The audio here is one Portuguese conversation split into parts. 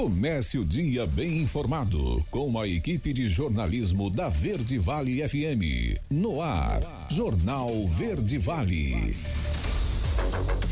Comece o dia bem informado com a equipe de jornalismo da Verde Vale FM. No ar, Jornal Verde Vale.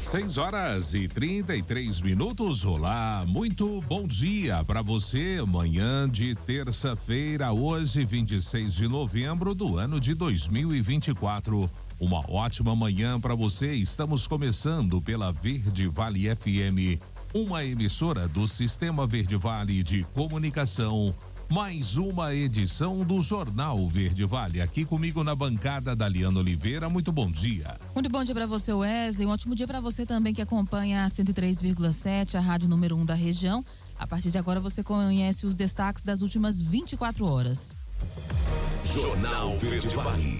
6h33. Olá, muito bom dia para você. Manhã de terça-feira, hoje, 26 de novembro do ano de 2024. Uma ótima manhã para você. Estamos começando pela Verde Vale FM, uma emissora do Sistema Verde Vale de Comunicação. Mais uma edição do Jornal Verde Vale. Aqui comigo na bancada, Daliana Oliveira. Muito bom dia. Muito bom dia para você, Wesley. Um ótimo dia para você também que acompanha a 103,7, a rádio número 1 da região. A partir de agora você conhece os destaques das últimas 24 horas. Jornal Verde Vale.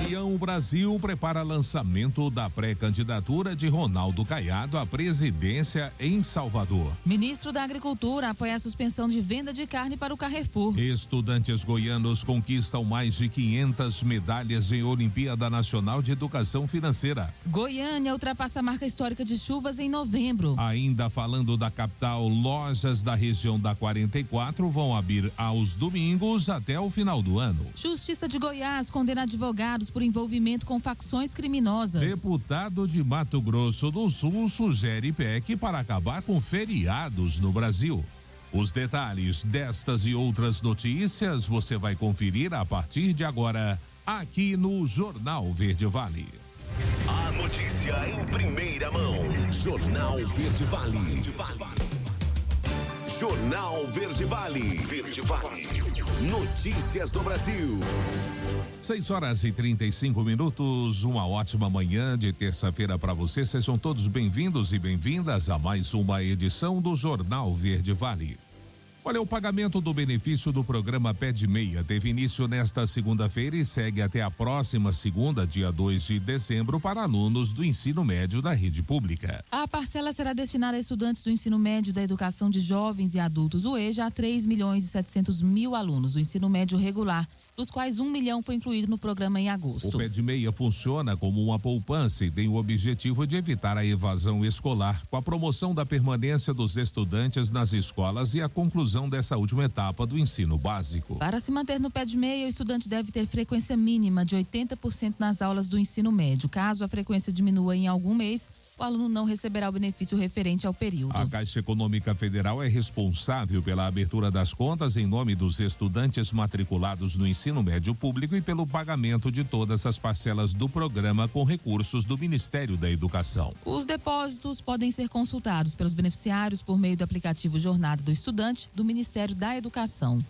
União Brasil prepara lançamento da pré-candidatura de Ronaldo Caiado à presidência em Salvador. Ministro da Agricultura apoia a suspensão de venda de carne para o Carrefour. Estudantes goianos conquistam mais de 500 medalhas em Olimpíada Nacional de Educação Financeira. Goiânia ultrapassa a marca histórica de chuvas em novembro. Ainda falando da capital, lojas da região da 44 vão abrir aos domingos até o final do ano. Justiça de Goiás condena advogados por envolvimento com facções criminosas. Deputado de Mato Grosso do Sul sugere PEC para acabar com feriados no Brasil. Os detalhes destas e outras notícias você vai conferir a partir de agora, aqui no Jornal Verde Vale. A notícia em primeira mão. Jornal Verde Vale. Jornal Verde Vale. Verde Vale. Notícias do Brasil. 6h35. Uma ótima manhã de terça-feira para você. Sejam todos bem-vindos e bem-vindas a mais uma edição do Jornal Verde Vale. Olha, o pagamento do benefício do programa Pé de Meia teve início nesta segunda-feira e segue até a próxima segunda, dia 2 de dezembro, para alunos do ensino médio da rede pública. A parcela será destinada a estudantes do ensino médio da educação de jovens e adultos, o EJA, a 3.700.000 alunos do ensino médio regular, dos quais 1 milhão foi incluído no programa em agosto. O Pé de Meia funciona como uma poupança e tem o objetivo de evitar a evasão escolar, com a promoção da permanência dos estudantes nas escolas e a conclusão dessa última etapa do ensino básico. Para se manter no Pé de Meia, o estudante deve ter frequência mínima de 80% nas aulas do ensino médio. Caso a frequência diminua em algum mês, o aluno não receberá o benefício referente ao período. A Caixa Econômica Federal é responsável pela abertura das contas em nome dos estudantes matriculados no ensino médio público e pelo pagamento de todas as parcelas do programa com recursos do Ministério da Educação. Os depósitos podem ser consultados pelos beneficiários por meio do aplicativo Jornada do Estudante do Ministério da Educação.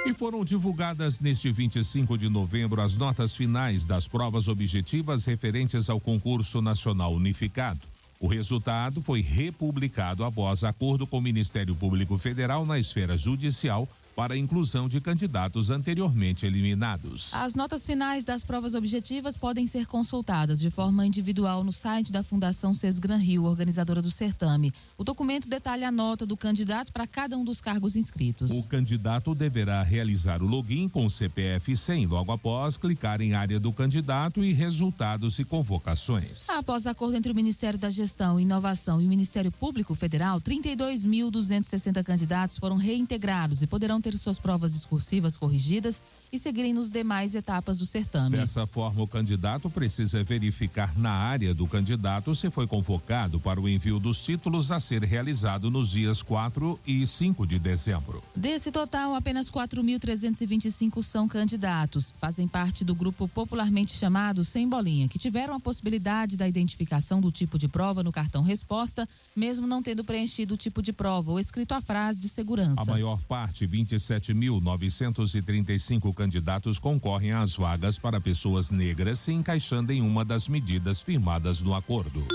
E foram divulgadas neste 25 de novembro as notas finais das provas objetivas referentes ao concurso nacional unificado. O resultado foi republicado após acordo com o Ministério Público Federal na esfera judicial para a inclusão de candidatos anteriormente eliminados. As notas finais das provas objetivas podem ser consultadas de forma individual no site da Fundação Sesgran Rio, organizadora do certame. O documento detalha a nota do candidato para cada um dos cargos inscritos. O candidato deverá realizar o login com CPF e SEM, logo após clicar em área do candidato e resultados e convocações. Após acordo entre o Ministério da Gestão e Inovação e o Ministério Público Federal, 32.260 candidatos foram reintegrados e poderão ter suas provas discursivas corrigidas e seguirem nos demais etapas do certame. Dessa forma, o candidato precisa verificar na área do candidato se foi convocado para o envio dos títulos a ser realizado nos dias 4 e 5 de dezembro. Desse total, apenas 4.325 são candidatos. Fazem parte do grupo popularmente chamado Sem Bolinha, que tiveram a possibilidade da identificação do tipo de prova no cartão resposta, mesmo não tendo preenchido o tipo de prova ou escrito a frase de segurança. A maior parte, 27.935 candidatos concorrem às vagas para pessoas negras, se encaixando em uma das medidas firmadas no acordo.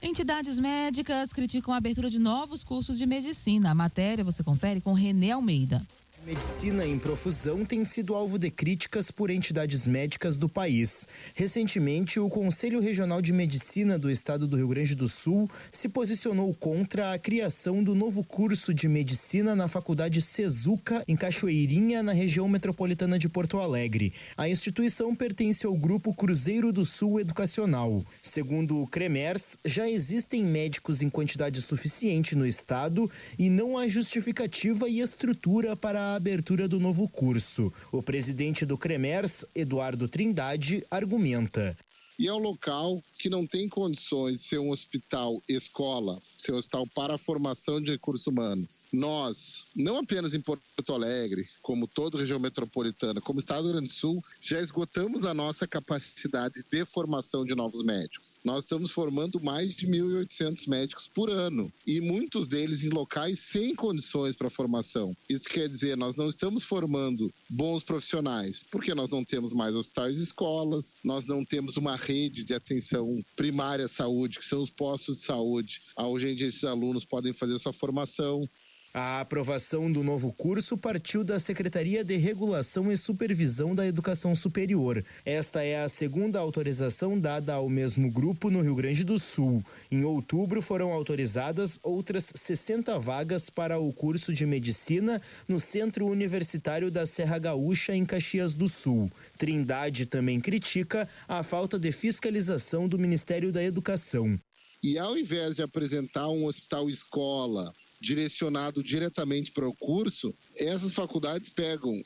Entidades médicas criticam a abertura de novos cursos de medicina. A matéria você confere com Renê Almeida. Medicina em profusão tem sido alvo de críticas por entidades médicas do país. Recentemente, o Conselho Regional de Medicina do Estado do Rio Grande do Sul se posicionou contra a criação do novo curso de medicina na Faculdade Cezuca, em Cachoeirinha, na região metropolitana de Porto Alegre. A instituição pertence ao Grupo Cruzeiro do Sul Educacional. Segundo o CREMERS, já existem médicos em quantidade suficiente no estado e não há justificativa e estrutura para a abertura do novo curso. O presidente do CREMERS, Eduardo Trindade, argumenta. E é um local que não tem condições de ser um hospital escola, ser um hospital para a formação de recursos humanos. Nós, não apenas em Porto Alegre, como toda a região metropolitana, como Estado do Rio Grande do Sul, já esgotamos a nossa capacidade de formação de novos médicos. Nós estamos formando mais de 1.800 médicos por ano e muitos deles em locais sem condições para formação. Isso quer dizer, nós não estamos formando bons profissionais, porque nós não temos mais hospitais e escolas, nós não temos uma rede de atenção primária à saúde, que são os postos de saúde, onde esses alunos podem fazer sua formação. A aprovação do novo curso partiu da Secretaria de Regulação e Supervisão da Educação Superior. Esta é a segunda autorização dada ao mesmo grupo no Rio Grande do Sul. Em outubro foram autorizadas outras 60 vagas para o curso de medicina no Centro Universitário da Serra Gaúcha, em Caxias do Sul. Trindade também critica a falta de fiscalização do Ministério da Educação. E ao invés de apresentar um hospital escola direcionado diretamente para o curso, essas faculdades pegam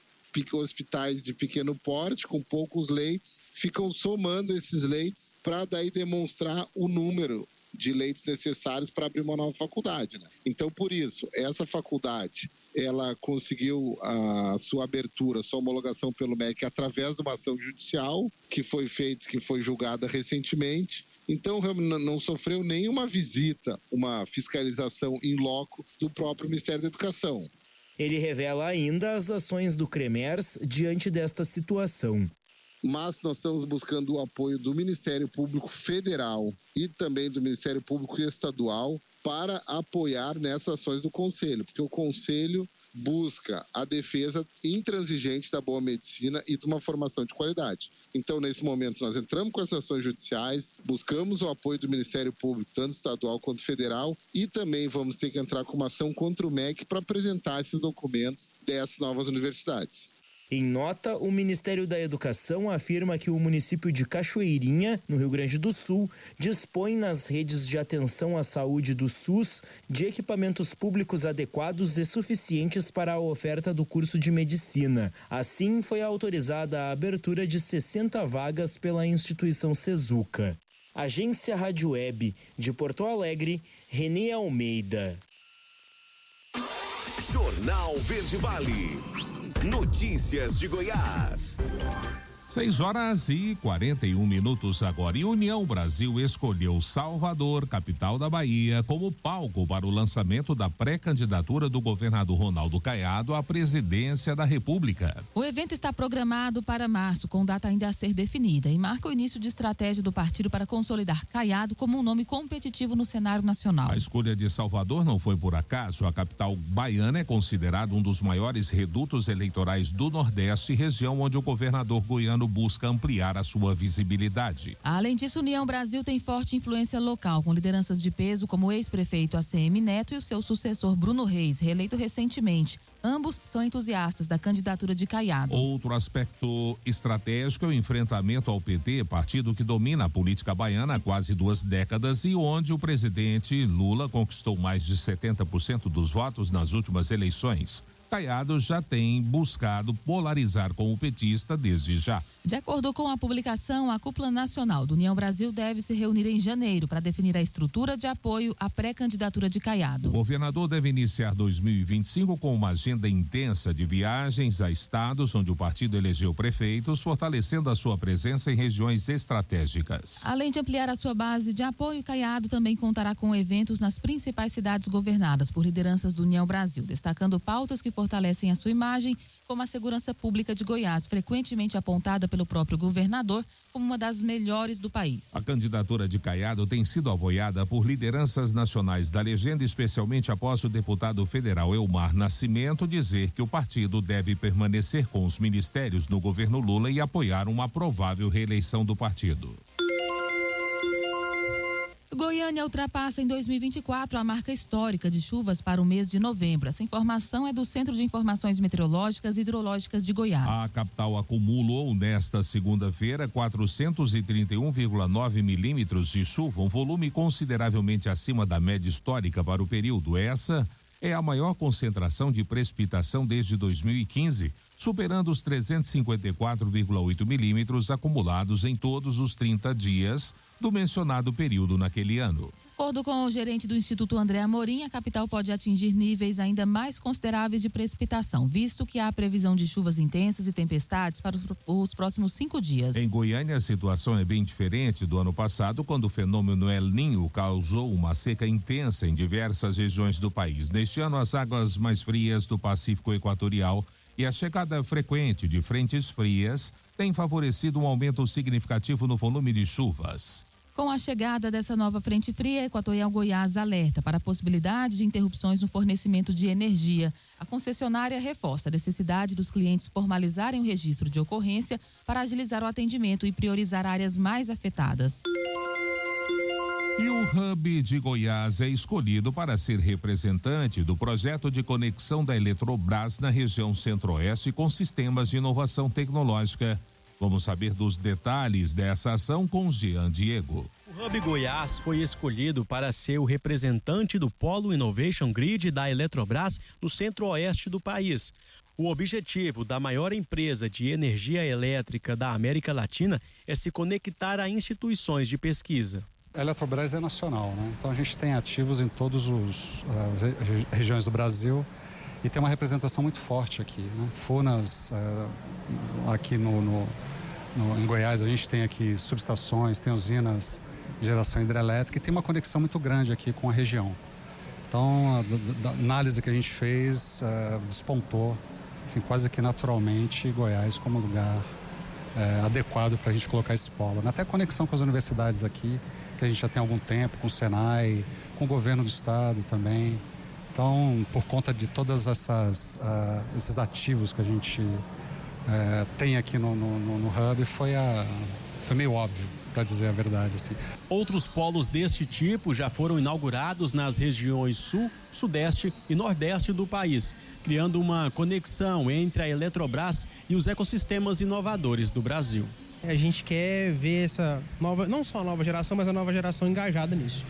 hospitais de pequeno porte, com poucos leitos, ficam somando esses leitos para daí demonstrar o número de leitos necessários para abrir uma nova faculdade, né? Então, por isso, essa faculdade, ela conseguiu a sua abertura, sua homologação pelo MEC através de uma ação judicial que foi feita, que foi julgada recentemente. Então, não sofreu nenhuma visita, uma fiscalização in loco do próprio Ministério da Educação. Ele revela ainda as ações do CREMERS diante desta situação. Mas nós estamos buscando o apoio do Ministério Público Federal e também do Ministério Público Estadual para apoiar nessas ações do Conselho, porque o Conselho busca a defesa intransigente da boa medicina e de uma formação de qualidade. Então, nesse momento, nós entramos com essas ações judiciais, buscamos o apoio do Ministério Público, tanto estadual quanto federal, e também vamos ter que entrar com uma ação contra o MEC para apresentar esses documentos dessas novas universidades. Em nota, o Ministério da Educação afirma que o município de Cachoeirinha, no Rio Grande do Sul, dispõe nas redes de atenção à saúde do SUS de equipamentos públicos adequados e suficientes para a oferta do curso de medicina. Assim, foi autorizada a abertura de 60 vagas pela instituição Cezuca. Agência Rádio Web, de Porto Alegre, Renê Almeida. Jornal Verde Vale. Notícias de Goiás. 6h41 agora. E União Brasil escolheu Salvador, capital da Bahia, como palco para o lançamento da pré-candidatura do governador Ronaldo Caiado à presidência da República. O evento está programado para março, com data ainda a ser definida, e marca o início de estratégia do partido para consolidar Caiado como um nome competitivo no cenário nacional. A escolha de Salvador não foi por acaso. A capital baiana é considerada um dos maiores redutos eleitorais do Nordeste, região onde o governador goiano busca ampliar a sua visibilidade. Além disso, União Brasil tem forte influência local, com lideranças de peso como o ex-prefeito ACM Neto e o seu sucessor Bruno Reis, reeleito recentemente. Ambos são entusiastas da candidatura de Caiado. Outro aspecto estratégico é o enfrentamento ao PT, partido que domina a política baiana há quase 2 décadas e onde o presidente Lula conquistou mais de 70% dos votos nas últimas eleições. Caiado já tem buscado polarizar com o petista desde já. De acordo com a publicação, a cúpula nacional do União Brasil deve se reunir em janeiro para definir a estrutura de apoio à pré-candidatura de Caiado. O governador deve iniciar 2025 com uma agenda intensa de viagens a estados onde o partido elegeu prefeitos, fortalecendo a sua presença em regiões estratégicas. Além de ampliar a sua base de apoio, Caiado também contará com eventos nas principais cidades governadas por lideranças do União Brasil, destacando pautas que fortalecem a sua imagem, como a segurança pública de Goiás, frequentemente apontada pelo próprio governador como uma das melhores do país. A candidatura de Caiado tem sido apoiada por lideranças nacionais da legenda, especialmente após o deputado federal Elmar Nascimento dizer que o partido deve permanecer com os ministérios no governo Lula e apoiar uma provável reeleição do partido. Goiânia ultrapassa em 2024 a marca histórica de chuvas para o mês de novembro. Essa informação é do Centro de Informações Meteorológicas e Hidrológicas de Goiás. A capital acumulou nesta segunda-feira 431,9 milímetros de chuva, um volume consideravelmente acima da média histórica para o período. Essa é a maior concentração de precipitação desde 2015, superando os 354,8 milímetros acumulados em todos os 30 dias do mencionado período naquele ano. De acordo com o gerente do Instituto André Amorim, a capital pode atingir níveis ainda mais consideráveis de precipitação, visto que há previsão de chuvas intensas e tempestades para os próximos 5 dias. Em Goiânia, a situação é bem diferente do ano passado, quando o fenômeno El Niño causou uma seca intensa em diversas regiões do país. Neste ano, as águas mais frias do Pacífico Equatorial e a chegada frequente de frentes frias tem favorecido um aumento significativo no volume de chuvas. Com a chegada dessa nova frente fria, Equatorial Goiás alerta para a possibilidade de interrupções no fornecimento de energia. A concessionária reforça a necessidade dos clientes formalizarem o registro de ocorrência para agilizar o atendimento e priorizar áreas mais afetadas. E o Hub de Goiás é escolhido para ser representante do projeto de conexão da Eletrobras na região Centro-Oeste com sistemas de inovação tecnológica. Vamos saber dos detalhes dessa ação com Jean Diego. O Hub Goiás foi escolhido para ser o representante do Polo Innovation Grid da Eletrobras no Centro-Oeste do país. O objetivo da maior empresa de energia elétrica da América Latina é se conectar a instituições de pesquisa. A Eletrobras é nacional, né? Então a gente tem ativos em todas as regiões do Brasil e tem uma representação muito forte aqui, né? Furnas, aqui em Goiás a gente tem aqui subestações, tem usinas de geração hidrelétrica e tem uma conexão muito grande aqui com a região. Então a análise que a gente fez despontou assim, quase que naturalmente Goiás como lugar adequado para a gente colocar esse polo. Até conexão com as universidades aqui, que a gente já tem há algum tempo, com o Senai, com o governo do estado também. Então, por conta de todas esses ativos que a gente tem aqui no Hub, foi meio óbvio, para dizer a verdade. Assim. Outros polos deste tipo já foram inaugurados nas regiões Sul, Sudeste e Nordeste do país, criando uma conexão entre a Eletrobras e os ecossistemas inovadores do Brasil. A gente quer ver essa nova, não só a nova geração, mas a nova geração engajada nisso,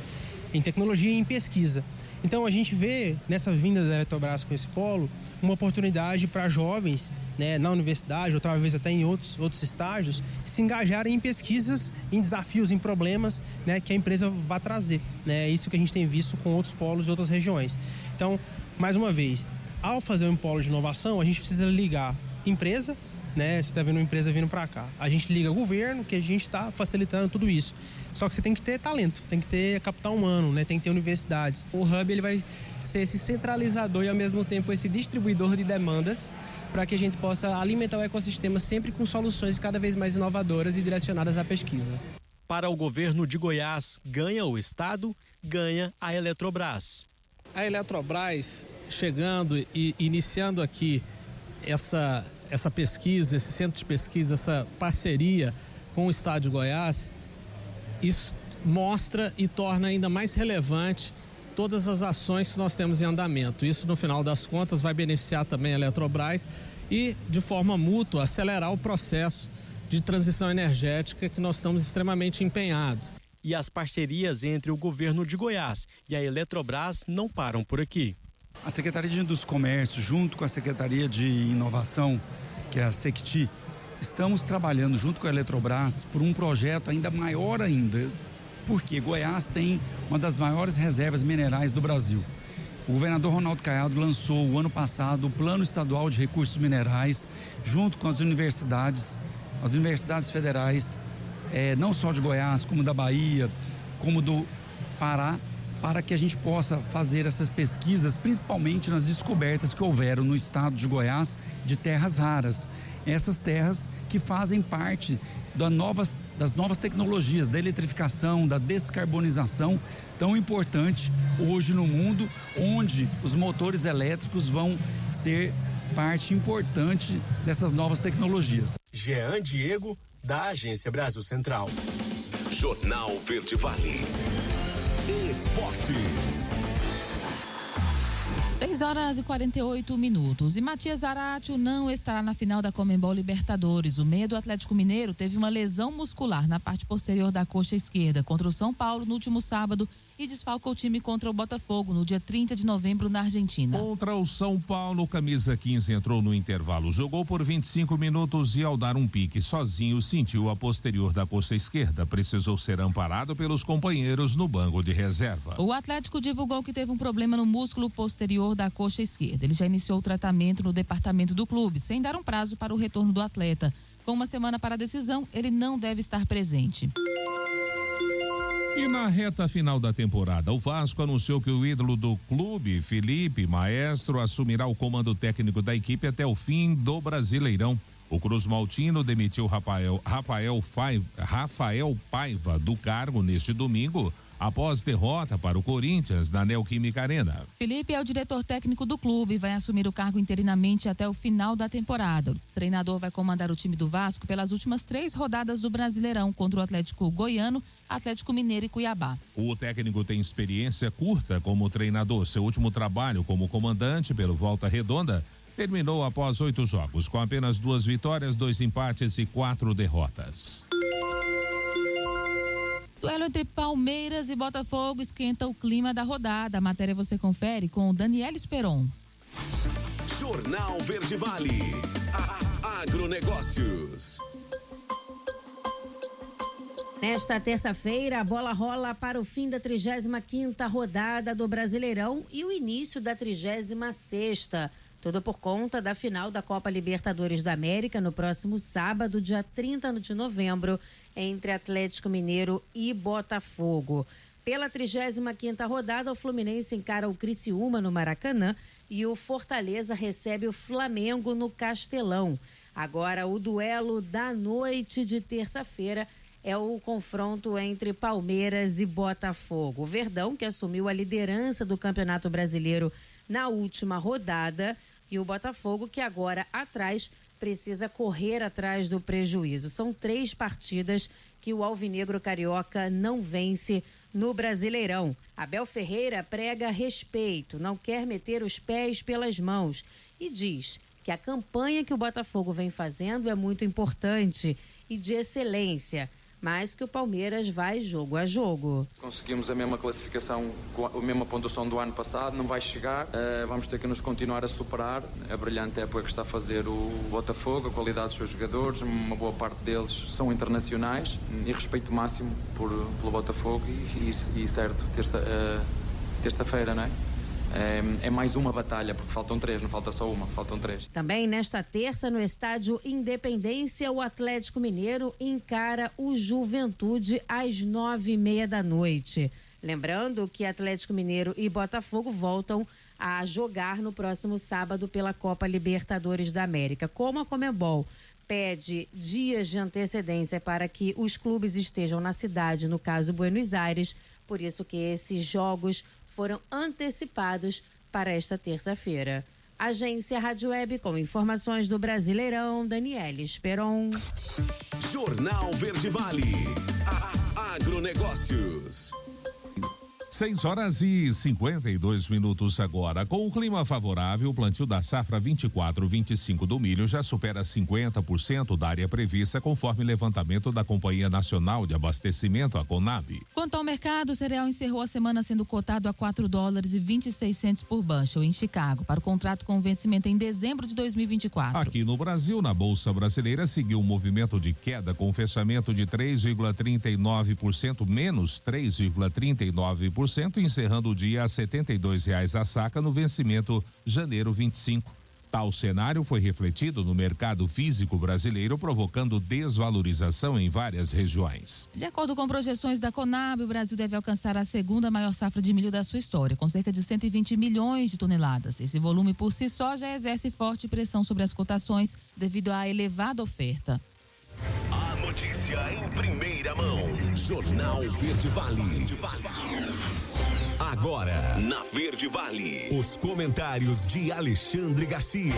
em tecnologia e em pesquisa. Então a gente vê nessa vinda da Eletrobras com esse polo uma oportunidade para jovens, né, na universidade, ou talvez até em outros estágios, se engajarem em pesquisas, em desafios, em problemas, né, que a empresa vai trazer. Né? É isso que a gente tem visto com outros polos de outras regiões. Então, mais uma vez, ao fazer um polo de inovação, a gente precisa ligar empresa, né? Você está vendo uma empresa vindo para cá. A gente liga o governo, que a gente está facilitando tudo isso. Só que você tem que ter talento, tem que ter capital humano, né? Tem que ter universidades. O Hub ele vai ser esse centralizador e ao mesmo tempo esse distribuidor de demandas para que a gente possa alimentar o ecossistema sempre com soluções cada vez mais inovadoras e direcionadas à pesquisa. Para o governo de Goiás, ganha o estado, ganha a Eletrobras. A Eletrobras chegando e iniciando aqui essa pesquisa, esse centro de pesquisa, essa parceria com o estado de Goiás, isso mostra e torna ainda mais relevante todas as ações que nós temos em andamento. Isso, no final das contas, vai beneficiar também a Eletrobras e, de forma mútua, acelerar o processo de transição energética que nós estamos extremamente empenhados. E as parcerias entre o governo de Goiás e a Eletrobras não param por aqui. A Secretaria de Indústria e Comércio, junto com a Secretaria de Inovação, que é a SECTI, estamos trabalhando junto com a Eletrobras por um projeto ainda maior ainda, porque Goiás tem uma das maiores reservas minerais do Brasil. O governador Ronaldo Caiado lançou o ano passado o Plano Estadual de Recursos Minerais, junto com as universidades federais, não só de Goiás, como da Bahia, como do Pará, para que a gente possa fazer essas pesquisas, principalmente nas descobertas que houveram no estado de Goiás de terras raras. Essas terras que fazem parte das novas tecnologias, da eletrificação, da descarbonização, tão importante hoje no mundo, onde os motores elétricos vão ser parte importante dessas novas tecnologias. Jean Diego, da Agência Brasil Central. Jornal Verde Vale. Esportes. 6h48. E Matias Zaratio não estará na final da Conmebol Libertadores. O meia do Atlético Mineiro teve uma lesão muscular na parte posterior da coxa esquerda contra o São Paulo no último sábado e desfalca o time contra o Botafogo no dia 30 de novembro na Argentina. Contra o São Paulo, camisa 15 entrou no intervalo. Jogou por 25 minutos e ao dar um pique sozinho sentiu a posterior da coxa esquerda. Precisou ser amparado pelos companheiros no banco de reserva. O Atlético divulgou que teve um problema no músculo posterior da coxa esquerda. Ele já iniciou o tratamento no departamento do clube, sem dar um prazo para o retorno do atleta. Com uma semana para a decisão, ele não deve estar presente. E na reta final da temporada, o Vasco anunciou que o ídolo do clube, Felipe Maestro, assumirá o comando técnico da equipe até o fim do Brasileirão. O Cruz Maltino demitiu Rafael Paiva do cargo neste domingo, após derrota para o Corinthians na Neoquímica Arena. Felipe é o diretor técnico do clube e vai assumir o cargo interinamente até o final da temporada. O treinador vai comandar o time do Vasco pelas últimas 3 rodadas do Brasileirão contra o Atlético Goiano, Atlético Mineiro e Cuiabá. O técnico tem experiência curta como treinador. Seu último trabalho como comandante pelo Volta Redonda terminou após 8 jogos, com apenas 2 vitórias, 2 empates e 4 derrotas. Duelo entre Palmeiras e Botafogo esquenta o clima da rodada. A matéria você confere com Daniela Esperon. Jornal Verde Vale. Agronegócios. Nesta terça-feira, a bola rola para o fim da 35ª rodada do Brasileirão e o início da 36ª. Tudo por conta da final da Copa Libertadores da América no próximo sábado, dia 30 de novembro, entre Atlético Mineiro e Botafogo. Pela 35ª rodada, o Fluminense encara o Criciúma no Maracanã e o Fortaleza recebe o Flamengo no Castelão. Agora, o duelo da noite de terça-feira é o confronto entre Palmeiras e Botafogo. O Verdão, que assumiu a liderança do Campeonato Brasileiro na última rodada, e o Botafogo, que agora atrás precisa correr atrás do prejuízo. São 3 partidas que o alvinegro carioca não vence no Brasileirão. Abel Ferreira prega respeito, não quer meter os pés pelas mãos e diz que a campanha que o Botafogo vem fazendo é muito importante e de excelência, mas que o Palmeiras vai jogo a jogo. Conseguimos a mesma classificação, a mesma pontuação do ano passado, não vai chegar, vamos ter que nos continuar a superar. A brilhante época que está a fazer o Botafogo, a qualidade dos seus jogadores, uma boa parte deles são internacionais e respeito máximo pelo Botafogo e certo, terça-feira, não é? É mais uma batalha, porque faltam 3, não falta só uma, faltam 3. Também nesta terça, no estádio Independência, o Atlético Mineiro encara o Juventude às 9h30 da noite. Lembrando que Atlético Mineiro e Botafogo voltam a jogar no próximo sábado pela Copa Libertadores da América. Como a Conmebol pede dias de antecedência para que os clubes estejam na cidade, no caso Buenos Aires, por isso que esses jogos foram antecipados para esta terça-feira. Agência Rádio Web com informações do Brasileirão, Daniela Esperon. Jornal Verde Vale. Agronegócios. 6h52 agora. Com o clima favorável, o plantio da safra 24-25 do milho já supera 50% da área prevista, conforme levantamento da Companhia Nacional de Abastecimento, a Conab. Quanto ao mercado, o cereal encerrou a semana sendo cotado a $4,26 por bushel em Chicago, para o contrato com vencimento em dezembro de 2024. Aqui no Brasil, na Bolsa Brasileira, seguiu um movimento de queda com fechamento de 3,39%, menos 3,39%, encerrando o dia a R$ 72 a saca no vencimento janeiro 25. Tal cenário foi refletido no mercado físico brasileiro, provocando desvalorização em várias regiões. De acordo com projeções da Conab, o Brasil deve alcançar a segunda maior safra de milho da sua história, com cerca de 120 milhões de toneladas. Esse volume por si só já exerce forte pressão sobre as cotações devido à elevada oferta. A notícia em primeira mão. Jornal Verde Vale. Agora, na Verde Vale, os comentários de Alexandre Garcia.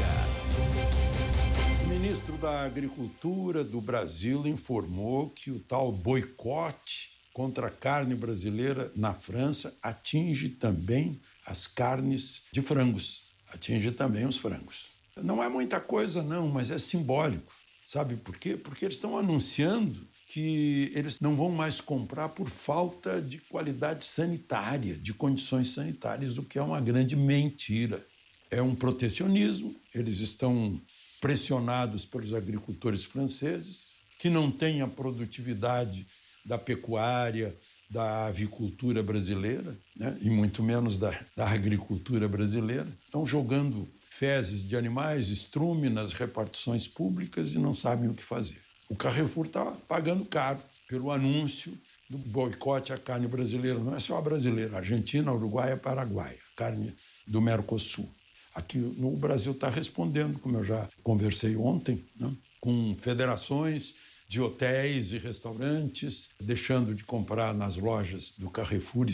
O ministro da Agricultura do Brasil informou que o tal boicote contra a carne brasileira na França atinge também as carnes de frangos, atinge também os frangos. Não é muita coisa não, mas é simbólico. Sabe por quê? Porque eles estão anunciando que eles não vão mais comprar por falta de qualidade sanitária, de condições sanitárias, o que é uma grande mentira. É um protecionismo, eles estão pressionados pelos agricultores franceses, que não têm a produtividade da pecuária, da avicultura brasileira, né? E muito menos da agricultura brasileira. Estão jogando fezes de animais, estrume nas repartições públicas e não sabem o que fazer. O Carrefour está pagando caro pelo anúncio do boicote à carne brasileira. Não é só a brasileira, Argentina, Uruguai e Paraguai, carne do Mercosul. Aqui no Brasil está respondendo, como eu já conversei ontem, né, com federações de hotéis e restaurantes, deixando de comprar nas lojas do Carrefour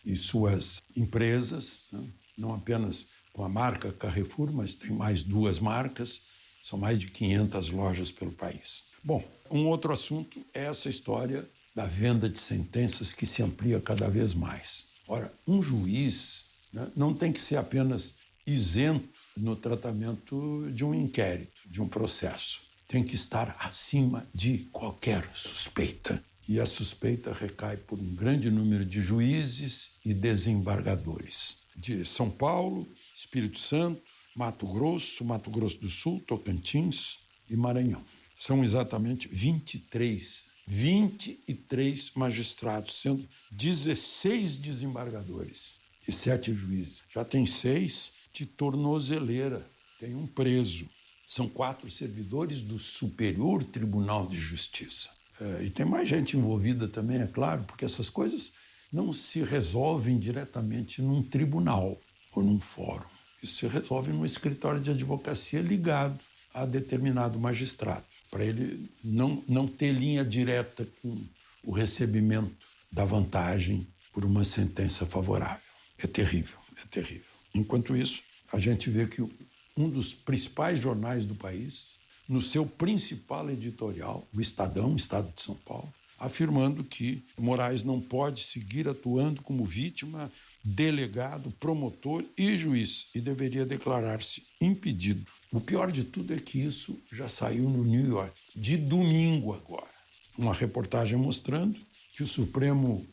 e suas empresas, né, não apenas com a marca Carrefour, mas tem mais 2 marcas, são mais de 500 lojas pelo país. Bom, um outro assunto é essa história da venda de sentenças que se amplia cada vez mais. Ora, um juiz, né, não tem que ser apenas isento no tratamento de um inquérito, de um processo. Tem que estar acima de qualquer suspeita. E a suspeita recai por um grande número de juízes e desembargadores. De São Paulo, Espírito Santo, Mato Grosso do Sul, Tocantins e Maranhão. São exatamente 23 magistrados, sendo 16 desembargadores e 7 juízes. Já tem 6 de tornozeleira, tem um preso. São 4 servidores do Superior Tribunal de Justiça. E tem mais gente envolvida também, é claro, porque essas coisas não se resolvem diretamente num tribunal ou num fórum. Isso se resolve num escritório de advocacia ligado a determinado magistrado, para ele não ter linha direta com o recebimento da vantagem por uma sentença favorável. É terrível, é terrível. Enquanto isso, a gente vê que um dos principais jornais do país, no seu principal editorial, o Estadão, Estado de São Paulo, afirmando que Moraes não pode seguir atuando como vítima, delegado, promotor e juiz e deveria declarar-se impedido. O pior de tudo é que isso já saiu no New York, de domingo agora. Uma reportagem mostrando que o Supremo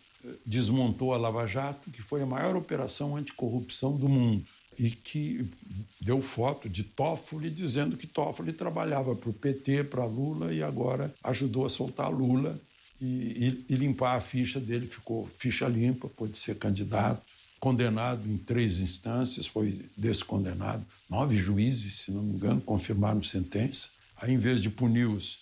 desmontou a Lava Jato, que foi a maior operação anticorrupção do mundo, e que deu foto de Toffoli dizendo que Toffoli trabalhava para o PT, para Lula, e agora ajudou a soltar Lula e limpar a ficha dele, ficou ficha limpa, pôde ser candidato, condenado em 3 instâncias, foi descondenado. 9 juízes, se não me engano, confirmaram sentença. Aí, em vez de punir os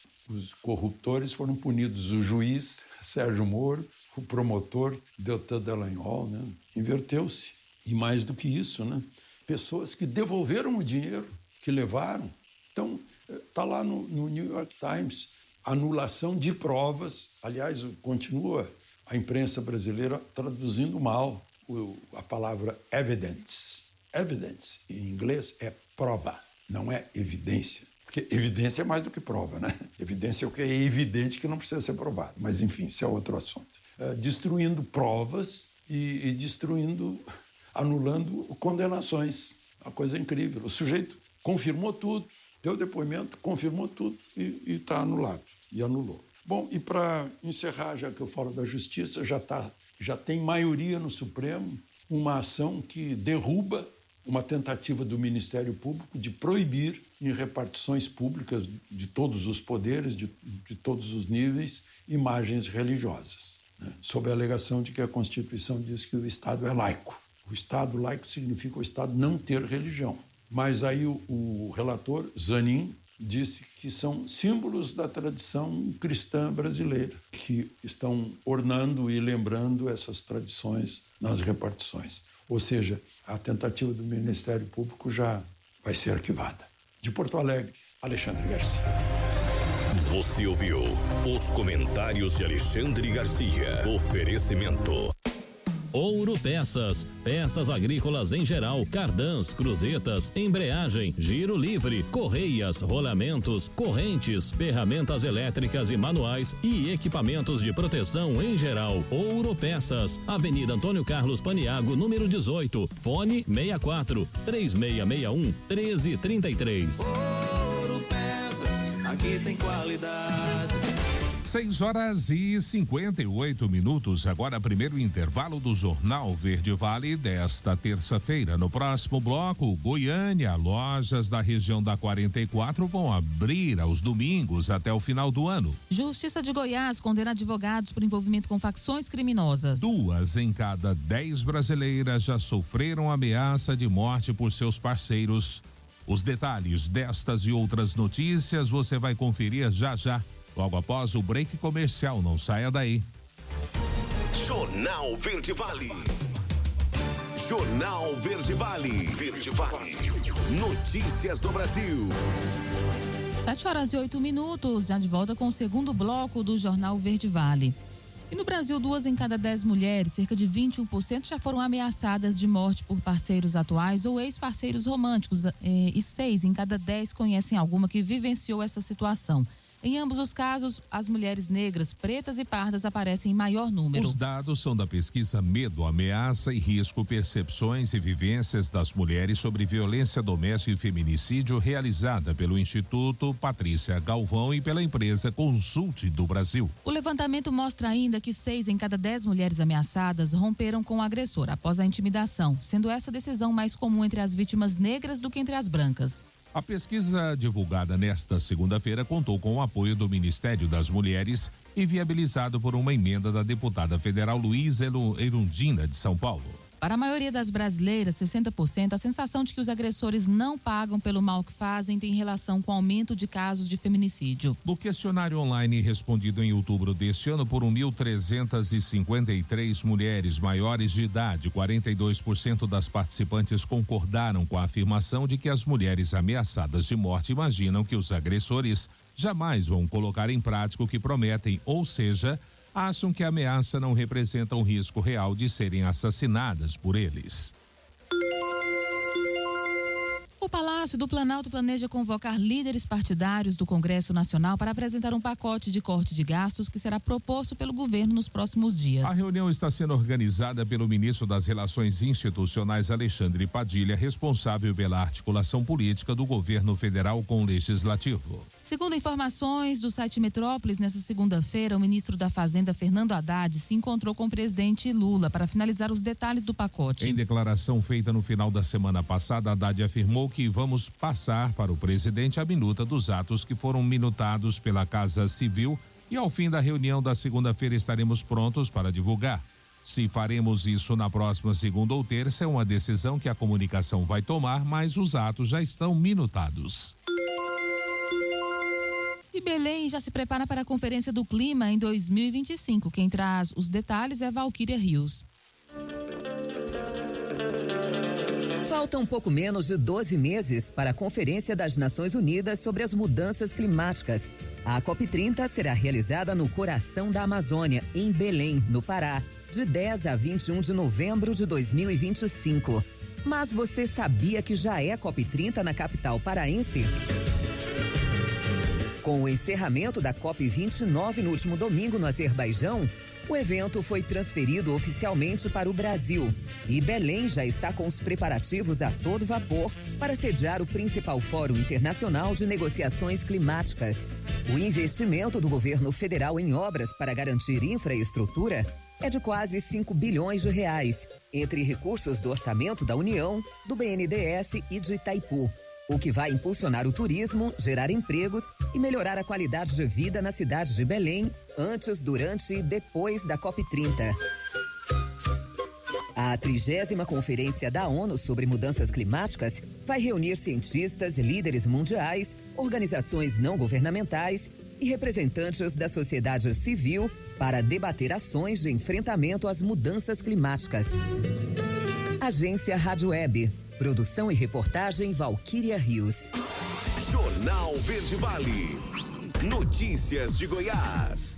corruptores, foram punidos o juiz, Sérgio Moro, o promotor, Deltan Dallagnol, né? Inverteu-se. E mais do que isso, né? Pessoas que devolveram o dinheiro que levaram. Então, está lá no New York Times, anulação de provas. Aliás, continua a imprensa brasileira traduzindo mal a palavra evidence. Evidence, em inglês, é prova, não é evidência. Porque evidência é mais do que prova, né? Evidência é o que é evidente que não precisa ser provado. Mas, enfim, isso é outro assunto. Destruindo provas e anulando condenações. Uma coisa incrível. O sujeito confirmou tudo, deu depoimento, confirmou tudo e está anulado. E anulou. Bom, e para encerrar, já que eu falo da justiça, já tem maioria no Supremo uma ação que derruba uma tentativa do Ministério Público de proibir em repartições públicas de todos os poderes, de todos os níveis, imagens religiosas, né? Sob a alegação de que a Constituição diz que o Estado é laico. O Estado laico significa o Estado não ter religião. Mas aí o relator, Zanin, disse que são símbolos da tradição cristã brasileira, que estão ornando e lembrando essas tradições nas repartições. Ou seja, a tentativa do Ministério Público já vai ser arquivada. De Porto Alegre, Alexandre Garcia. Você ouviu os comentários de Alexandre Garcia. Oferecimento. Ouro Peças, peças agrícolas em geral, cardãs, cruzetas, embreagem, giro livre, correias, rolamentos, correntes, ferramentas elétricas e manuais e equipamentos de proteção em geral. Ouro Peças, Avenida Antônio Carlos Paniago, número 18, fone 64-3661-1333. Ouro Peças, aqui tem qualidade. 6h58. Agora, primeiro intervalo do Jornal Verde Vale desta terça-feira. No próximo bloco, Goiânia, lojas da região da 44 vão abrir aos domingos até o final do ano. Justiça de Goiás condena advogados por envolvimento com facções criminosas. 2 em cada 10 brasileiras já sofreram ameaça de morte por seus parceiros. Os detalhes destas e outras notícias você vai conferir já já. Logo após o break comercial, não saia daí. Jornal Verde Vale. Jornal Verde Vale. Verde Vale. Notícias do Brasil. 7h08, já de volta com o segundo bloco do Jornal Verde Vale. E no Brasil, 2 em cada 10 mulheres, cerca de 21%, já foram ameaçadas de morte por parceiros atuais ou ex-parceiros românticos. E 6 em cada 10 conhecem alguma que vivenciou essa situação. Em ambos os casos, as mulheres negras, pretas e pardas aparecem em maior número. Os dados são da pesquisa Medo, Ameaça e Risco, Percepções e Vivências das Mulheres sobre Violência Doméstica e Feminicídio, realizada pelo Instituto Patrícia Galvão e pela empresa Consult do Brasil. O levantamento mostra ainda que 6 em cada 10 mulheres ameaçadas romperam com o agressor após a intimidação, sendo essa decisão mais comum entre as vítimas negras do que entre as brancas. A pesquisa divulgada nesta segunda-feira contou com o apoio do Ministério das Mulheres e viabilizado por uma emenda da deputada federal Luísa Erundina, de São Paulo. Para a maioria das brasileiras, 60%, a sensação de que os agressores não pagam pelo mal que fazem tem relação com o aumento de casos de feminicídio. No questionário online respondido em outubro deste ano por 1.353 mulheres maiores de idade, 42% das participantes concordaram com a afirmação de que as mulheres ameaçadas de morte imaginam que os agressores jamais vão colocar em prática o que prometem, ou seja, acham que a ameaça não representa um risco real de serem assassinadas por eles. O Palácio do Planalto planeja convocar líderes partidários do Congresso Nacional para apresentar um pacote de corte de gastos que será proposto pelo governo nos próximos dias. A reunião está sendo organizada pelo ministro das Relações Institucionais, Alexandre Padilha, responsável pela articulação política do governo federal com o legislativo. Segundo informações do site Metrópolis, nesta segunda-feira, o ministro da Fazenda, Fernando Haddad, se encontrou com o presidente Lula para finalizar os detalhes do pacote. Em declaração feita no final da semana passada, Haddad afirmou que vamos passar para o presidente a minuta dos atos que foram minutados pela Casa Civil e ao fim da reunião da segunda-feira estaremos prontos para divulgar. Se faremos isso na próxima segunda ou terça é uma decisão que a comunicação vai tomar, mas os atos já estão minutados. E Belém já se prepara para a Conferência do Clima em 2025. Quem traz os detalhes é Valquíria Rios. Faltam pouco menos de 12 meses para a Conferência das Nações Unidas sobre as Mudanças Climáticas. A COP30 será realizada no coração da Amazônia, em Belém, no Pará, de 10 a 21 de novembro de 2025. Mas você sabia que já é COP30 na capital paraense? Com o encerramento da COP29 no último domingo no Azerbaijão, o evento foi transferido oficialmente para o Brasil. E Belém já está com os preparativos a todo vapor para sediar o principal fórum internacional de negociações climáticas. O investimento do governo federal em obras para garantir infraestrutura é de quase 5 bilhões de reais, entre recursos do orçamento da União, do BNDES e de Itaipu, o que vai impulsionar o turismo, gerar empregos e melhorar a qualidade de vida na cidade de Belém, antes, durante e depois da COP30. A 30ª Conferência da ONU sobre Mudanças Climáticas vai reunir cientistas, líderes mundiais, organizações não governamentais e representantes da sociedade civil para debater ações de enfrentamento às mudanças climáticas. Agência Rádio Web. Produção e reportagem Valquíria Rios. Jornal Verde Vale. Notícias de Goiás.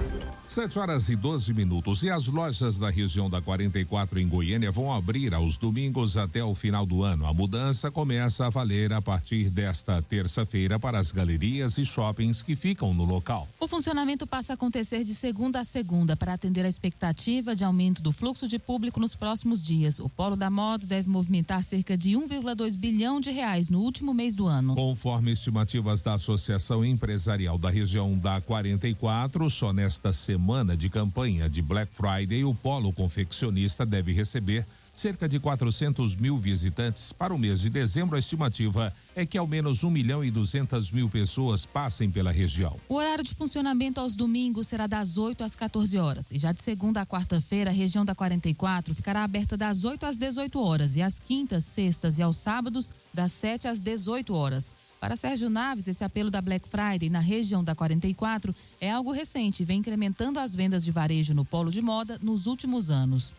7h12. E as lojas da região da 44 em Goiânia vão abrir aos domingos até o final do ano. A mudança começa a valer a partir desta terça-feira para as galerias e shoppings que ficam no local. O funcionamento passa a acontecer de segunda a segunda para atender a expectativa de aumento do fluxo de público nos próximos dias. O Polo da Moda deve movimentar cerca de R$1,2 bilhão no último mês do ano. Conforme estimativas da Associação Empresarial da região da 44, só nesta semana de campanha de Black Friday, o Polo Confeccionista deve receber cerca de 400 mil visitantes. Para o mês de dezembro, a estimativa é que ao menos 1.200.000 pessoas passem pela região. O horário de funcionamento aos domingos será das 8 às 14 horas. E já de segunda a quarta-feira, a região da 44 ficará aberta das 8 às 18 horas e às quintas, sextas e aos sábados, das 7 às 18 horas. Para Sérgio Naves, esse apelo da Black Friday na região da 44 é algo recente e vem incrementando as vendas de varejo no polo de moda nos últimos anos.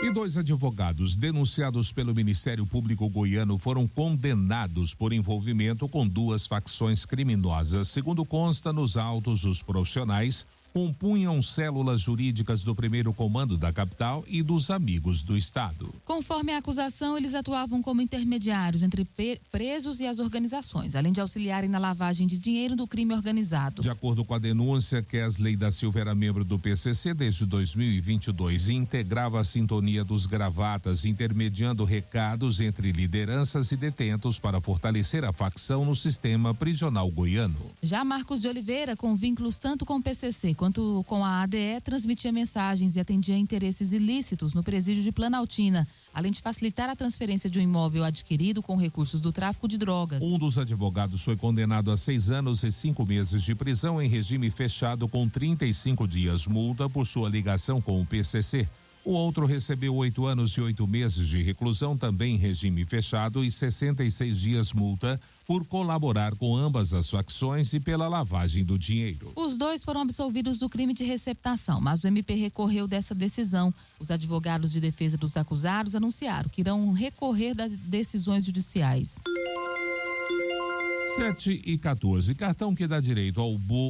E 2 advogados denunciados pelo Ministério Público Goiano foram condenados por envolvimento com 2 facções criminosas. Segundo consta nos autos, os profissionais compunham células jurídicas do primeiro comando da capital e dos Amigos do Estado. Conforme a acusação, eles atuavam como intermediários entre presos e as organizações, além de auxiliarem na lavagem de dinheiro do crime organizado. De acordo com a denúncia, Kesley da Silva era membro do PCC desde 2022 e integrava a sintonia dos gravatas, intermediando recados entre lideranças e detentos para fortalecer a facção no sistema prisional goiano. Já Marcos de Oliveira, com vínculos tanto com o PCC quanto com a ADE, transmitia mensagens e atendia interesses ilícitos no presídio de Planaltina, além de facilitar a transferência de um imóvel adquirido com recursos do tráfico de drogas. Um dos advogados foi condenado a 6 anos e 5 meses de prisão em regime fechado com 35 dias multa por sua ligação com o PCC. O outro recebeu 8 anos e 8 meses de reclusão, também em regime fechado, e 66 dias multa por colaborar com ambas as facções e pela lavagem do dinheiro. Os 2 foram absolvidos do crime de receptação, mas o MP recorreu dessa decisão. Os advogados de defesa dos acusados anunciaram que irão recorrer das decisões judiciais. 7h14. Cartão que dá direito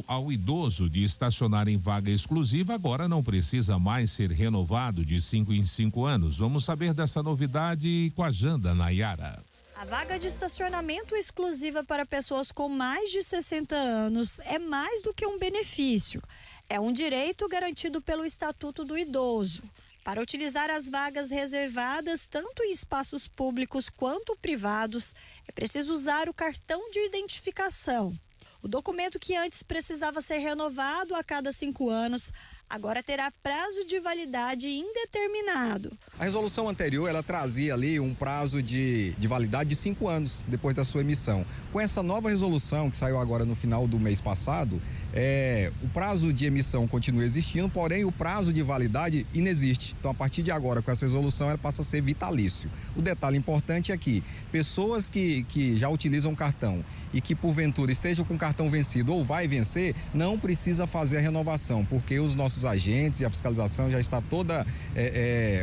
ao idoso de estacionar em vaga exclusiva agora não precisa mais ser renovado de 5 em 5 anos. Vamos saber dessa novidade com a Janda Nayara. A vaga de estacionamento exclusiva para pessoas com mais de 60 anos é mais do que um benefício. É um direito garantido pelo Estatuto do Idoso. Para utilizar as vagas reservadas, tanto em espaços públicos quanto privados, é preciso usar o cartão de identificação. O documento que antes precisava ser renovado a cada 5 anos, agora terá prazo de validade indeterminado. A resolução anterior, ela trazia ali um prazo de validade de 5 anos depois da sua emissão. Com essa nova resolução, que saiu agora no final do mês passado, o prazo de emissão continua existindo, porém o prazo de validade inexiste. Então, a partir de agora, com essa resolução, ela passa a ser vitalício. O detalhe importante é que pessoas que já utilizam o cartão e que porventura estejam com o cartão vencido ou vai vencer, não precisa fazer a renovação, porque os nossos agentes e a fiscalização já está toda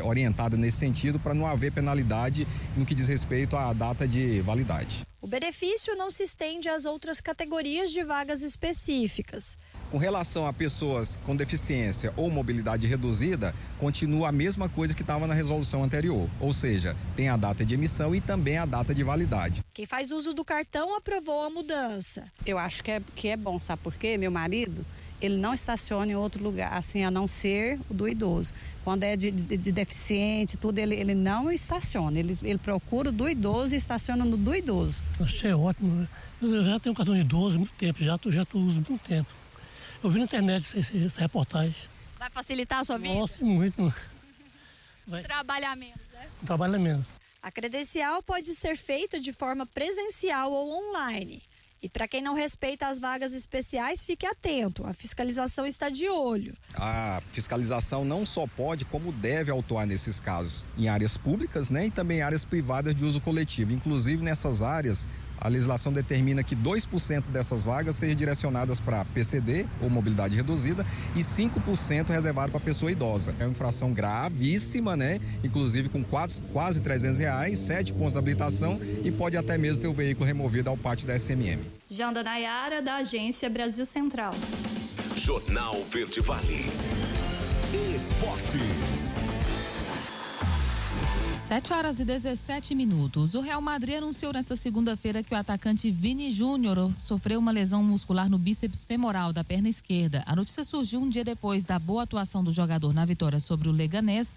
orientada nesse sentido para não haver penalidade no que diz respeito à data de validade. O benefício não se estende às outras categorias de vagas específicas. Com relação a pessoas com deficiência ou mobilidade reduzida, continua a mesma coisa que estava na resolução anterior, ou seja, tem a data de emissão e também a data de validade. Quem faz uso do cartão aprovou a mudança. Eu acho que é bom, sabe por quê? Meu marido, ele não estaciona em outro lugar, assim, a não ser o do idoso. Quando é de deficiente, tudo, ele não estaciona. Ele procura o do idoso e estaciona no do idoso. Isso é ótimo. Eu já tenho um cartão de idoso há muito tempo, já uso há muito tempo. Eu vi na internet essa reportagem. Vai facilitar a sua vida? Nossa, muito. Trabalhar menos, né? Trabalha menos. A credencial pode ser feita de forma presencial ou online. E para quem não respeita as vagas especiais, fique atento, a fiscalização está de olho. A fiscalização não só pode, como deve autuar nesses casos, em áreas públicas, né, e também em áreas privadas de uso coletivo. Inclusive nessas áreas, a legislação determina que 2% dessas vagas sejam direcionadas para PCD, ou mobilidade reduzida, e 5% reservado para pessoa idosa. É uma infração gravíssima, né? Inclusive com quase R$300, 7 pontos de habilitação e pode até mesmo ter o veículo removido ao pátio da SMM. Janda Nayara, da Agência Brasil Central. Jornal Verde Vale. Esportes. 7h17. O Real Madrid anunciou nesta segunda-feira que o atacante Vini Júnior sofreu uma lesão muscular no bíceps femoral da perna esquerda. A notícia surgiu um dia depois da boa atuação do jogador na vitória sobre o Leganés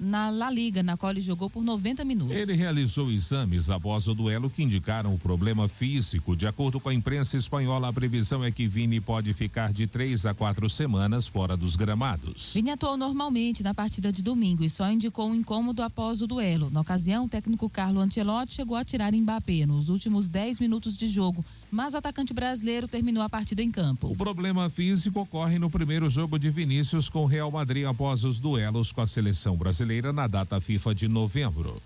na La Liga, na qual ele jogou por 90 minutos. Ele realizou exames após o duelo que indicaram o problema físico. De acordo com a imprensa espanhola, a previsão é que Vini pode ficar de 3 a 4 semanas fora dos gramados. Vini atuou normalmente na partida de domingo e só indicou um incômodo após o duelo. Na ocasião, o técnico Carlo Ancelotti chegou a tirar Mbappé nos últimos 10 minutos de jogo, mas o atacante brasileiro terminou a partida em campo. O problema físico ocorre no primeiro jogo de Vinícius com o Real Madrid após os duelos com a seleção brasileira na data FIFA de novembro.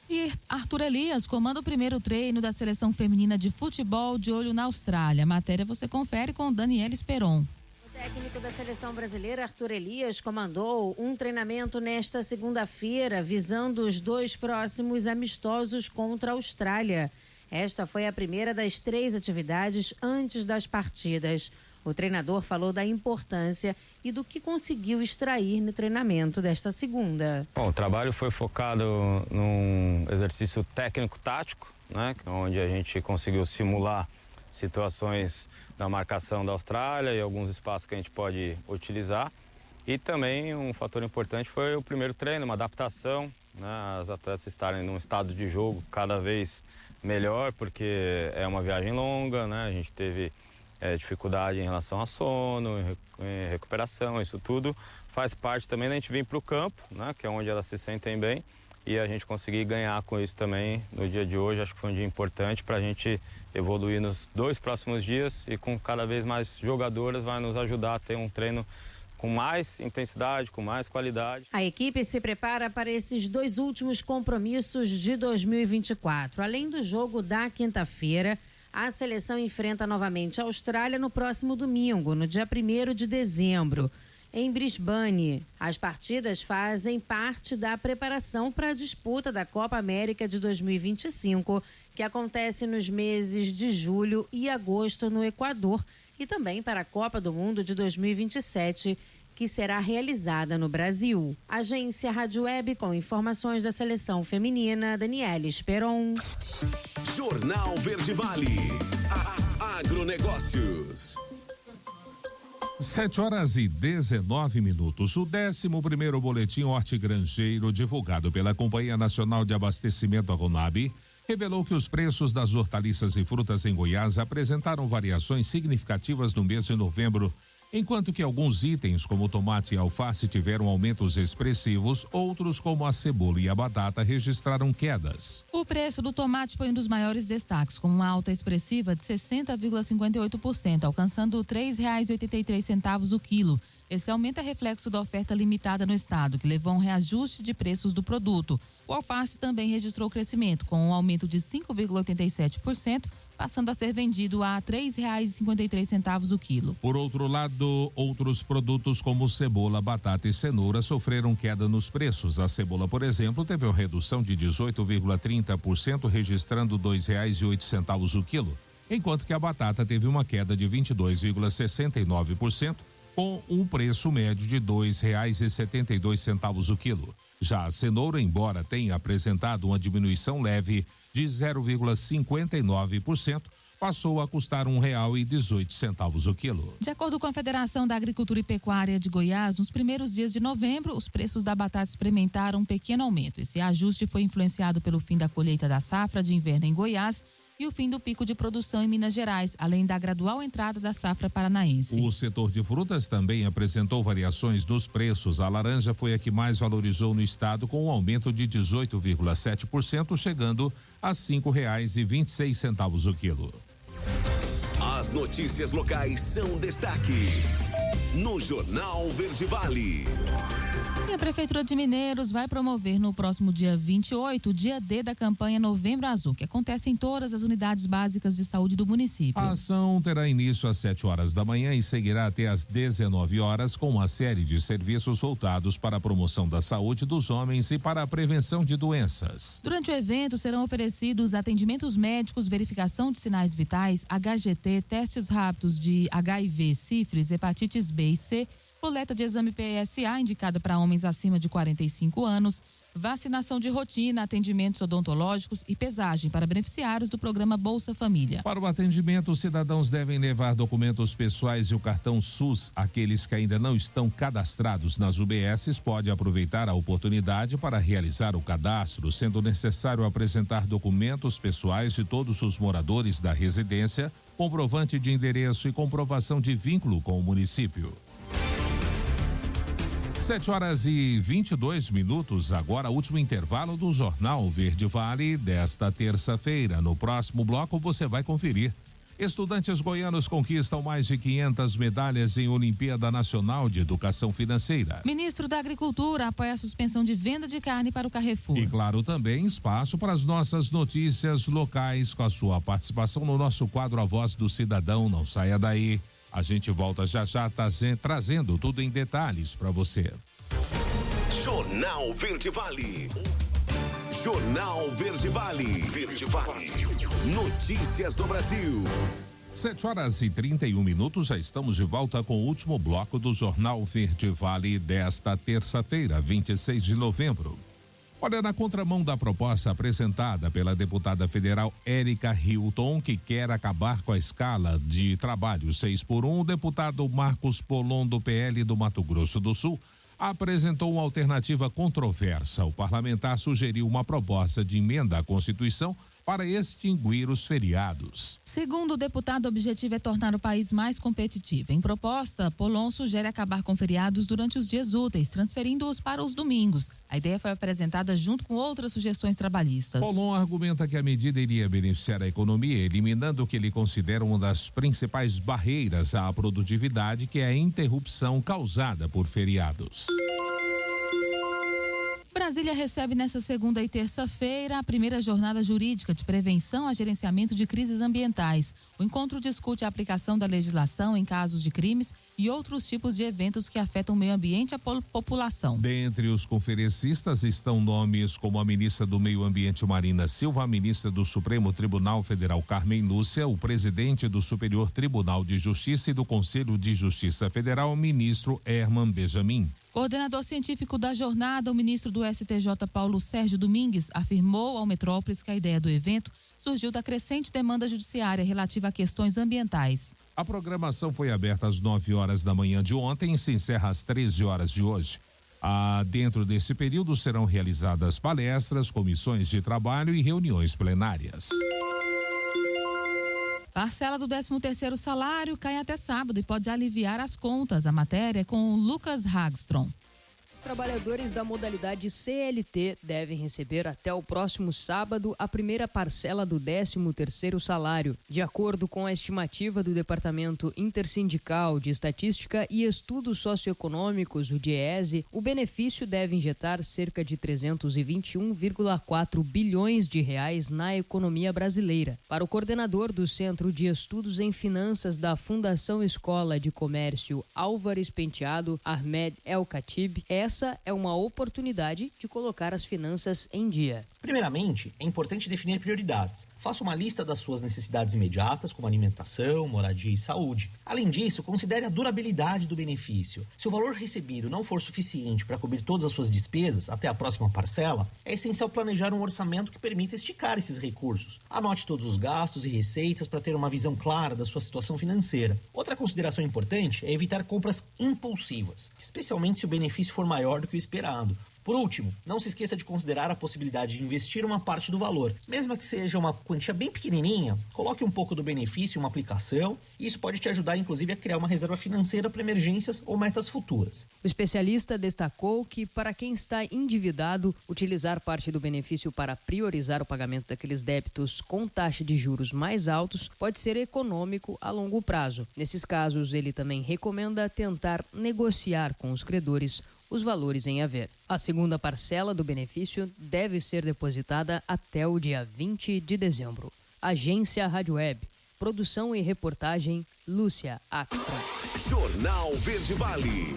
E Arthur Elias comanda o primeiro treino da seleção feminina de futebol de olho na Austrália. A matéria você confere com Daniela Esperon. O técnico da seleção brasileira, Arthur Elias, comandou um treinamento nesta segunda-feira, visando os 2 próximos amistosos contra a Austrália. Esta foi a primeira das 3 atividades antes das partidas. O treinador falou da importância e do que conseguiu extrair no treinamento desta segunda. Bom, o trabalho foi focado num exercício técnico-tático, né, onde a gente conseguiu simular situações da marcação da Austrália e alguns espaços que a gente pode utilizar. E também um fator importante foi o primeiro treino, uma adaptação, né, as atletas estarem num estado de jogo cada vez melhor, porque é uma viagem longa, né, a gente teve dificuldade em relação a sono, em recuperação, isso tudo faz parte também da gente vir para o campo, né, que é onde elas se sentem bem, e a gente conseguir ganhar com isso também no dia de hoje. Acho que foi um dia importante para a gente evoluir nos 2 próximos dias, e com cada vez mais jogadoras vai nos ajudar a ter um treino com mais intensidade, com mais qualidade. A equipe se prepara para esses 2 últimos compromissos de 2024. Além do jogo da quinta-feira, a seleção enfrenta novamente a Austrália no próximo domingo, no dia 1º de dezembro, em Brisbane. As partidas fazem parte da preparação para a disputa da Copa América de 2025, que acontece nos meses de julho e agosto no Equador, e também para a Copa do Mundo de 2027, que será realizada no Brasil. Agência Rádio Web com informações da seleção feminina, Daniela Esperon. Jornal Verde Vale. Agronegócios. 7h19. O 11º boletim hortigranjeiro divulgado pela Companhia Nacional de Abastecimento, a Conab, revelou que os preços das hortaliças e frutas em Goiás apresentaram variações significativas no mês de novembro. Enquanto que alguns itens, como tomate e alface, tiveram aumentos expressivos, outros, como a cebola e a batata, registraram quedas. O preço do tomate foi um dos maiores destaques, com uma alta expressiva de 60,58%, alcançando R$ 3,83 o quilo. Esse aumento é reflexo da oferta limitada no estado, que levou a um reajuste de preços do produto. O alface também registrou crescimento, com um aumento de 5,87%, passando a ser vendido a R$ 3,53 o quilo. Por outro lado, outros produtos como cebola, batata e cenoura sofreram queda nos preços. A cebola, por exemplo, teve uma redução de 18,30%, registrando R$ 2,08 o quilo, enquanto que a batata teve uma queda de 22,69%, com um preço médio de R$ 2,72 o quilo. Já a cenoura, embora tenha apresentado uma diminuição leve de 0,59%, passou a custar R$ 1,18 o quilo. De acordo com a Federação da Agricultura e Pecuária de Goiás, nos primeiros dias de novembro, os preços da batata experimentaram um pequeno aumento. Esse ajuste foi influenciado pelo fim da colheita da safra de inverno em Goiás e o fim do pico de produção em Minas Gerais, além da gradual entrada da safra paranaense. O setor de frutas também apresentou variações dos preços. A laranja foi a que mais valorizou no estado, com um aumento de 18,7%, chegando a R$ 5,26 o quilo. As notícias locais são destaque no Jornal Verde Vale. E a Prefeitura de Mineiros vai promover no próximo dia 28 o dia D da campanha Novembro Azul, que acontece em todas as unidades básicas de saúde do município. A ação terá início às 7 horas da manhã e seguirá até às 19 horas com uma série de serviços voltados para a promoção da saúde dos homens e para a prevenção de doenças. Durante o evento serão oferecidos atendimentos médicos, verificação de sinais vitais, HGT, testes rápidos de HIV, sífilis, hepatites B e C, coleta de exame PSA indicada para homens acima de 45 anos, vacinação de rotina, atendimentos odontológicos e pesagem para beneficiários do programa Bolsa Família. Para o atendimento, os cidadãos devem levar documentos pessoais e o cartão SUS. Aqueles que ainda não estão cadastrados nas UBSs podem aproveitar a oportunidade para realizar o cadastro, sendo necessário apresentar documentos pessoais de todos os moradores da residência, comprovante de endereço e comprovação de vínculo com o município. 7 horas e 22 minutos, agora último intervalo do Jornal Verde Vale desta terça-feira. No próximo bloco você vai conferir. Estudantes goianos conquistam mais de 500 medalhas em Olimpíada Nacional de Educação Financeira. Ministro da Agricultura apoia a suspensão de venda de carne para o Carrefour. E claro, também espaço para as nossas notícias locais com a sua participação no nosso quadro A Voz do Cidadão. Não saia daí. A gente volta já trazendo tudo em detalhes para você. Jornal Verde Vale. Jornal Verde Vale. Verde Vale. Notícias do Brasil. 7 horas e 31 minutos, já estamos de volta com o último bloco do Jornal Verde Vale desta terça-feira, 26 de novembro. Olha, na contramão da proposta apresentada pela deputada federal Érica Hilton, que quer acabar com a escala de trabalho 6x1, o deputado Marcos Polon, do PL do Mato Grosso do Sul, apresentou uma alternativa controversa. O parlamentar sugeriu uma proposta de emenda à Constituição para extinguir os feriados. Segundo o deputado, o objetivo é tornar o país mais competitivo. Em proposta, Polon sugere acabar com feriados durante os dias úteis, transferindo-os para os domingos. A ideia foi apresentada junto com outras sugestões trabalhistas. Polon argumenta que a medida iria beneficiar a economia, eliminando o que ele considera uma das principais barreiras à produtividade, que é a interrupção causada por feriados. Brasília recebe nesta segunda e terça-feira a primeira jornada jurídica de prevenção a gerenciamento de crises ambientais. O encontro discute a aplicação da legislação em casos de crimes e outros tipos de eventos que afetam o meio ambiente e a população. Dentre os conferencistas estão nomes como a ministra do Meio Ambiente Marina Silva, a ministra do Supremo Tribunal Federal Carmen Lúcia, o presidente do Superior Tribunal de Justiça e do Conselho de Justiça Federal, ministro Herman Benjamin. Coordenador científico da jornada, o ministro do STJ, Paulo Sérgio Domingues, afirmou ao Metrópolis que a ideia do evento surgiu da crescente demanda judiciária relativa a questões ambientais. A programação foi aberta às 9 horas da manhã de ontem e se encerra às 13 horas de hoje. Dentro desse período serão realizadas palestras, comissões de trabalho e reuniões plenárias. Parcela do 13º salário cai até sábado e pode aliviar as contas. A matéria é com Lucas Hagstrom. Trabalhadores da modalidade CLT devem receber até o próximo sábado a primeira parcela do 13º salário. De acordo com a estimativa do Departamento Intersindical de Estatística e Estudos Socioeconômicos, o DIESE, o benefício deve injetar cerca de 321,4 bilhões de reais na economia brasileira. Para o coordenador do Centro de Estudos em Finanças da Fundação Escola de Comércio Álvares Penteado, Ahmed El Khatib, essa é uma oportunidade de colocar as finanças em dia. Primeiramente, é importante definir prioridades. Faça uma lista das suas necessidades imediatas, como alimentação, moradia e saúde. Além disso, considere a durabilidade do benefício. Se o valor recebido não for suficiente para cobrir todas as suas despesas até a próxima parcela, é essencial planejar um orçamento que permita esticar esses recursos. Anote todos os gastos e receitas para ter uma visão clara da sua situação financeira. Outra consideração importante é evitar compras impulsivas, especialmente se o benefício for maior do que o esperado. Por último, não se esqueça de considerar a possibilidade de investir uma parte do valor. Mesmo que seja uma quantia bem pequenininha, coloque um pouco do benefício em uma aplicação e isso pode te ajudar, inclusive, a criar uma reserva financeira para emergências ou metas futuras. O especialista destacou que, para quem está endividado, utilizar parte do benefício para priorizar o pagamento daqueles débitos com taxa de juros mais altos pode ser econômico a longo prazo. Nesses casos, ele também recomenda tentar negociar com os credores os valores em haver. A segunda parcela do benefício deve ser depositada até o dia 20 de dezembro. Agência Rádio Web. Produção e reportagem, Lúcia Axtra. Jornal Verde Vale.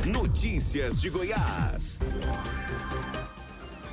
Notícias de Goiás.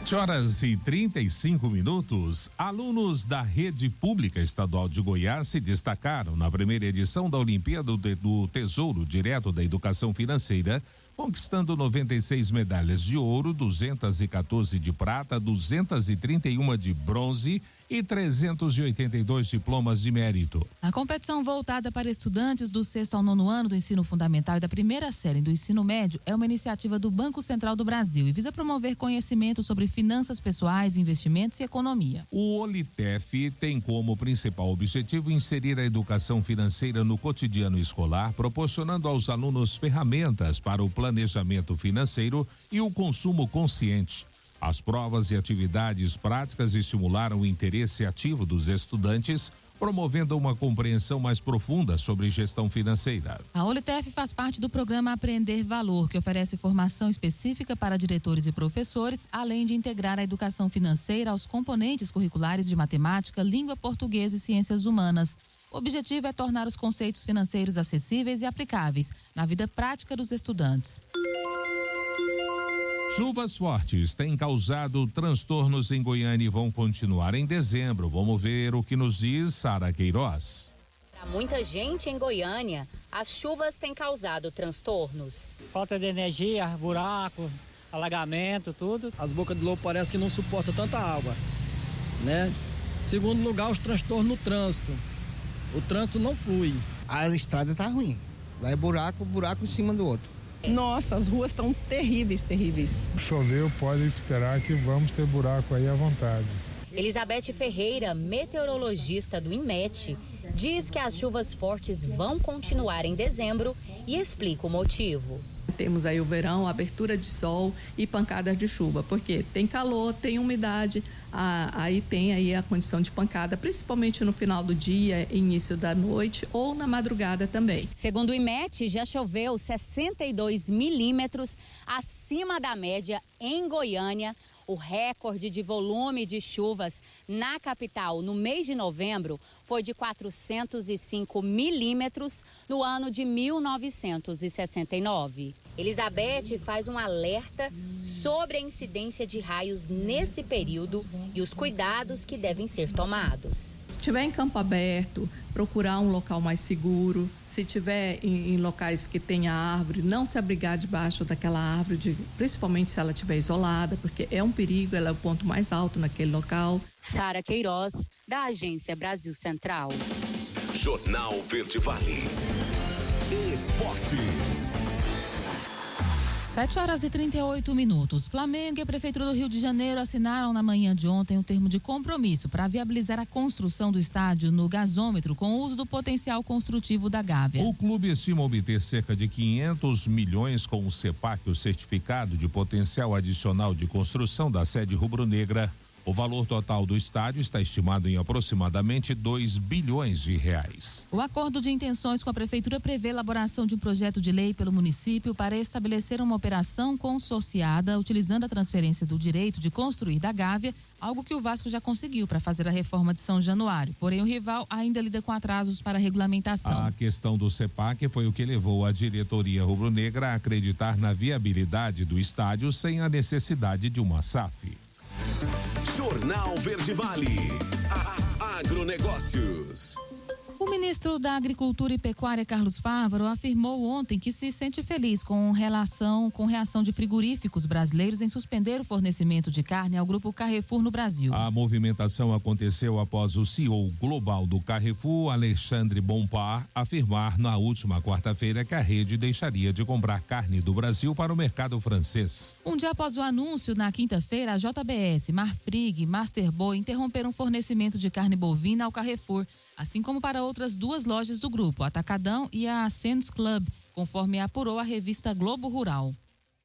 7h35. Alunos da Rede Pública Estadual de Goiás se destacaram na primeira edição da Olimpíada do Tesouro Direto da Educação Financeira, conquistando 96 medalhas de ouro, 214 de prata, 231 de bronze e 382 diplomas de mérito. A competição voltada para estudantes do 6º ao 9º ano do ensino fundamental e da primeira série do ensino médio é uma iniciativa do Banco Central do Brasil e visa promover conhecimento sobre finanças pessoais, investimentos e economia. O Olitef tem como principal objetivo inserir a educação financeira no cotidiano escolar, proporcionando aos alunos ferramentas para o planejamento financeiro e o consumo consciente. As provas e atividades práticas estimularam o interesse ativo dos estudantes, promovendo uma compreensão mais profunda sobre gestão financeira. A Olitef faz parte do programa Aprender Valor, que oferece formação específica para diretores e professores, além de integrar a educação financeira aos componentes curriculares de matemática, língua portuguesa e ciências humanas. O objetivo é tornar os conceitos financeiros acessíveis e aplicáveis na vida prática dos estudantes. Chuvas fortes têm causado transtornos em Goiânia e vão continuar em dezembro. Vamos ver o que nos diz Sara Queiroz. Para muita gente em Goiânia, as chuvas têm causado transtornos. Falta de energia, buraco, alagamento, tudo. As bocas de lobo parece que não suportam tanta água, né? Segundo lugar, os transtornos no trânsito. O trânsito não flui. A estrada tá ruim. Lá é buraco em cima do outro. Nossa, as ruas estão terríveis. Choveu, pode esperar que vamos ter buraco aí à vontade. Elizabeth Ferreira, meteorologista do INMET, diz que as chuvas fortes vão continuar em dezembro e explica o motivo. Temos aí o verão, abertura de sol e pancadas de chuva, porque tem calor, tem umidade, aí tem aí a condição de pancada, principalmente no final do dia, início da noite ou na madrugada também. Segundo o INMET, já choveu 62 milímetros acima da média em Goiânia. O recorde de volume de chuvas na capital no mês de novembro foi de 405 milímetros no ano de 1969. Elizabeth faz um alerta sobre a incidência de raios nesse período e os cuidados que devem ser tomados. Se estiver em campo aberto, procurar um local mais seguro. Se estiver em locais que tenha árvore, não se abrigar debaixo daquela árvore, principalmente se ela estiver isolada, porque é um perigo, ela é o ponto mais alto naquele local. Sara Queiroz, da Agência Brasil Central. Jornal Verde Vale. Esportes. 7h38. Flamengo e a Prefeitura do Rio de Janeiro assinaram na manhã de ontem um termo de compromisso para viabilizar a construção do estádio no gasômetro com o uso do potencial construtivo da Gávea. O clube estima obter cerca de 500 milhões com o CEPAC, o certificado de potencial adicional de construção da sede rubro-negra. O valor total do estádio está estimado em aproximadamente 2 bilhões de reais. O acordo de intenções com a Prefeitura prevê a elaboração de um projeto de lei pelo município para estabelecer uma operação consorciada utilizando a transferência do direito de construir da Gávea, algo que o Vasco já conseguiu para fazer a reforma de São Januário. Porém, o rival ainda lida com atrasos para a regulamentação. A questão do CEPAC foi o que levou a diretoria rubro-negra a acreditar na viabilidade do estádio sem a necessidade de uma SAF. Jornal Verde Vale. Agronegócios. O ministro da Agricultura e Pecuária, Carlos Fávaro, afirmou ontem que se sente feliz com reação de frigoríficos brasileiros em suspender o fornecimento de carne ao grupo Carrefour no Brasil. A movimentação aconteceu após o CEO global do Carrefour, Alexandre Bompard, afirmar na última quarta-feira que a rede deixaria de comprar carne do Brasil para o mercado francês. Um dia após o anúncio, na quinta-feira, a JBS, Marfrig e Masterboy interromperam o fornecimento de carne bovina ao Carrefour, assim como para outras duas lojas do grupo, Atacadão e a Sam's Club, conforme apurou a revista Globo Rural.